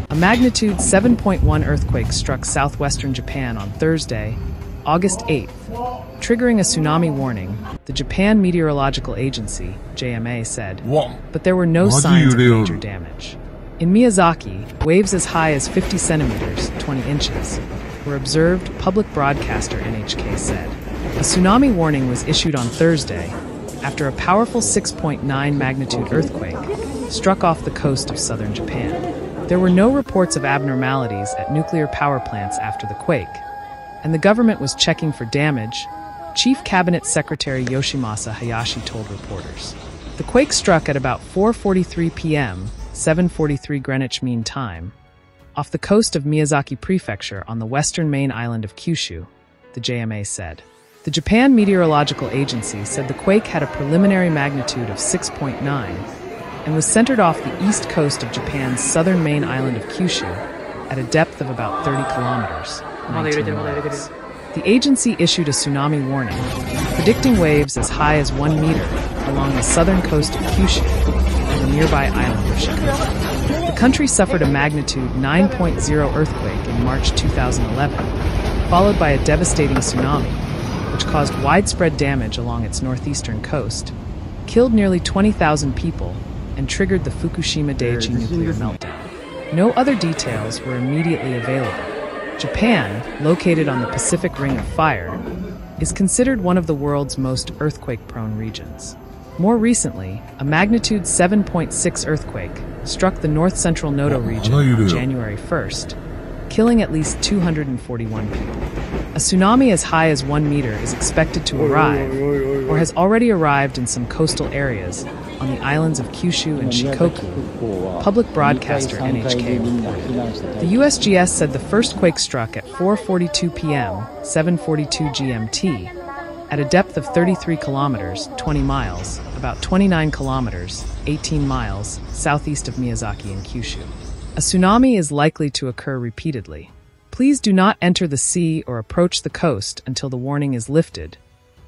A magnitude 7.1 earthquake struck southwestern Japan on Thursday, August 8th, triggering a tsunami warning, the Japan Meteorological Agency, JMA, said, but there were no signs of major damage. In Miyazaki, waves as high as 50 centimeters, 20 inches, were observed, public broadcaster NHK said. A tsunami warning was issued on Thursday after a powerful 6.9 magnitude earthquake struck off the coast of southern Japan. There were no reports of abnormalities at nuclear power plants after the quake, and the government was checking for damage, Chief Cabinet Secretary Yoshimasa Hayashi told reporters. The quake struck at about 4:43 p.m., 7:43 Greenwich Mean Time, off the coast of Miyazaki Prefecture on the western main island of Kyushu, the JMA said. The Japan Meteorological Agency said the quake had a preliminary magnitude of 6.9 and was centered off the east coast of Japan's southern main island of Kyushu at a depth of about 30 kilometers, 19 miles. The agency issued a tsunami warning, predicting waves as high as 1 meter along the southern coast of Kyushu and the nearby island of Ishikawa. The country suffered a magnitude 9.0 earthquake in March 2011, followed by a devastating tsunami, which caused widespread damage along its northeastern coast, killed nearly 20,000 people, and triggered the Fukushima Daiichi nuclear meltdown. No other details were immediately available. Japan, located on the Pacific Ring of Fire, is considered one of the world's most earthquake-prone regions. More recently, a magnitude 7.6 earthquake struck the north-central Noto region on January 1st, killing at least 241 people. A tsunami as high as 1 meter is expected to arrive, or has already arrived in some coastal areas on the islands of Kyushu and Shikoku, public broadcaster NHK reported. The USGS said the first quake struck at 4:42 p.m., 7:42 GMT, at a depth of 33 kilometers, 20 miles, about 29 kilometers, 18 miles, southeast of Miyazaki and Kyushu. A tsunami is likely to occur repeatedly. Please do not enter the sea or approach the coast until the warning is lifted,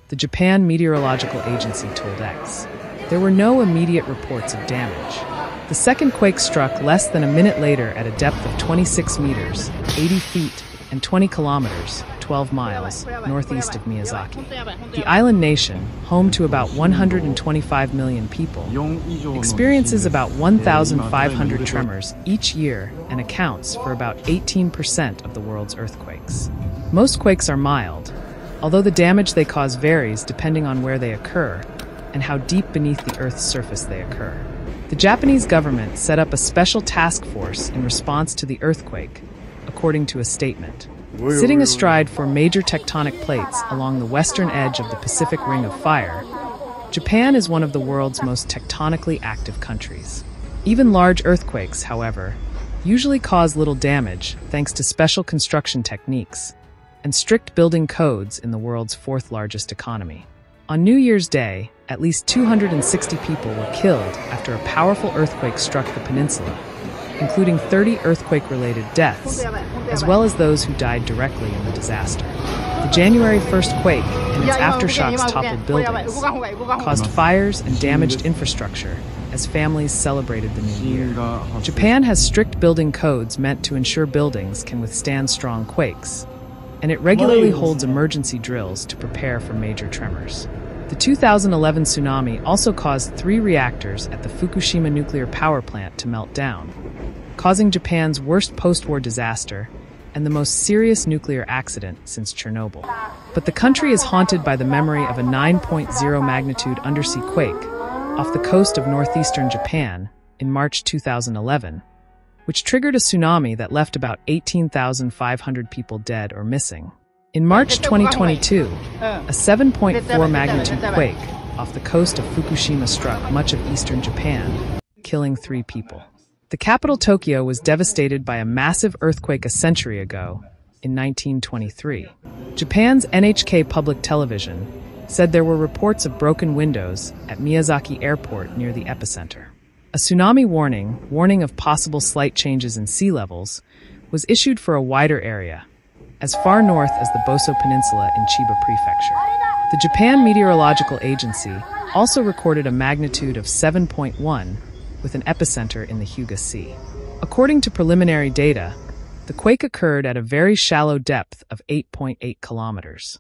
the Japan Meteorological Agency told X. There were no immediate reports of damage. The second quake struck less than a minute later at a depth of 26 meters, 80 feet, and 20 kilometers, 12 miles, northeast of Miyazaki. The island nation, home to about 125 million people, experiences about 1,500 tremors each year and accounts for about 18% of the world's earthquakes. Most quakes are mild, although the damage they cause varies depending on where they occur and how deep beneath the Earth's surface they occur. The Japanese government set up a special task force in response to the earthquake, according to a statement. Sitting astride 4 major tectonic plates along the western edge of the Pacific Ring of Fire, Japan is one of the world's most tectonically active countries. Even large earthquakes, however, usually cause little damage thanks to special construction techniques and strict building codes in the world's 4th largest economy. On New Year's Day, at least 260 people were killed after a powerful earthquake struck the peninsula, including 30 earthquake-related deaths, as well as those who died directly in the disaster. The January 1st quake and its aftershocks toppled buildings, caused fires and damaged infrastructure as families celebrated the new year. Japan has strict building codes meant to ensure buildings can withstand strong quakes, and it regularly holds emergency drills to prepare for major tremors. The 2011 tsunami also caused 3 reactors at the Fukushima nuclear power plant to melt down, causing Japan's worst post-war disaster and the most serious nuclear accident since Chernobyl. But the country is haunted by the memory of a 9.0 magnitude undersea quake off the coast of northeastern Japan in March 2011, which triggered a tsunami that left about 18,500 people dead or missing. In March 2022, a 7.4 magnitude quake off the coast of Fukushima struck much of eastern Japan, killing 3 people. The capital, Tokyo, was devastated by a massive earthquake a century ago, in 1923. Japan's NHK Public Television said there were reports of broken windows at Miyazaki Airport near the epicenter. A tsunami warning of possible slight changes in sea levels, was issued for a wider area, as far north as the Boso Peninsula in Chiba Prefecture. The Japan Meteorological Agency also recorded a magnitude of 7.1 with an epicenter in the Hyuga Sea. According to preliminary data, the quake occurred at a very shallow depth of 8.8 kilometers.